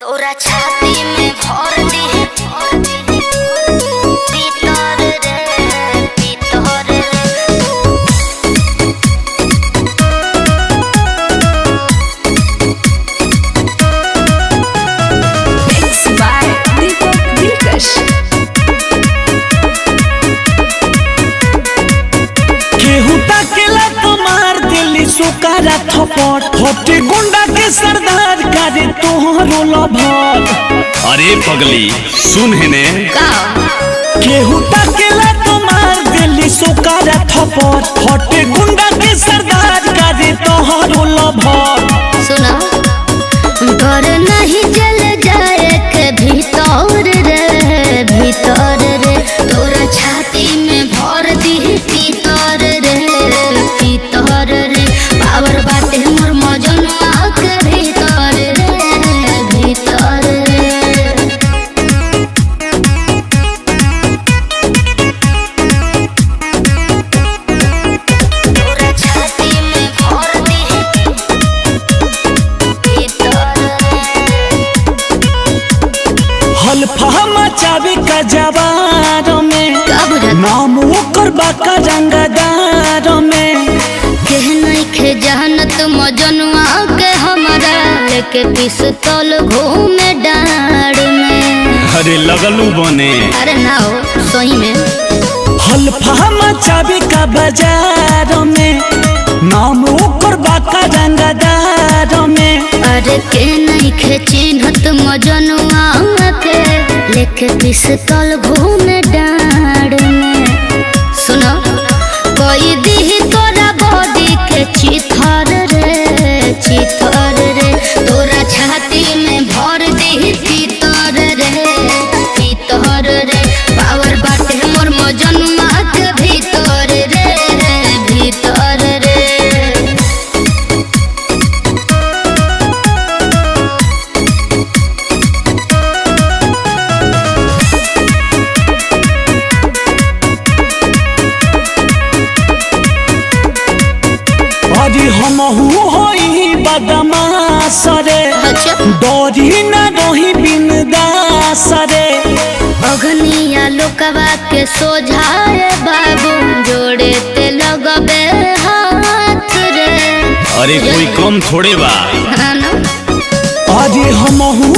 तोरा छाती में भर दी भीतर रे भीतर रे। Mixed by Deepak Dilkash. केहू ताकेला तो मार दिली सुकारा थपट होटे गुंडा के सरदार करे तोहरो लभर। अरे पगली सुन हेने केहू ताकेला तो मार दिली सुकारा थपट होटे गुंडा के सरदार करे तोहरो लभर। सुना डर नहीं जल जाए के भीतर रे भीतर रे। तोरा छाती में भर दी भीतर रे भीतर रे। पावर बाटे मोर मजनुआ के भीतर रे भीतर रे। तोरा छाती में भर दी हल्फा मचावे का जवार में नाम ओकर बाका रंगदार में। के जहनत मजनुआ के हमारा लेके पिस्तौल घूमे डाड़ में। अरे लगलू बने अरे ना हो सही में हल्फा मचावे का बाजार में नाम ओकर बाका रंगदार में। अरे के नहीं खे चिन्हत मजनुआ के लेके पिस्तौल घूमे डाड़ में। सुनो कोई दी तोरा बॉडी के चिथर रे चिथर रे। तोरा छाती में भर दी चितर रे चितर रे। पावर बाटे मोर मजनुआ के भीतर रे भीतर रे। अरे हमहू होई बदमाश रे डरी न रही बिनदास रे। अग्निया लोकवा के सोझाए बाबू जोड़े ते लगबे हाथ रे। अरे कोई कम थोड़े बा। हाँ ना? अरे हमहू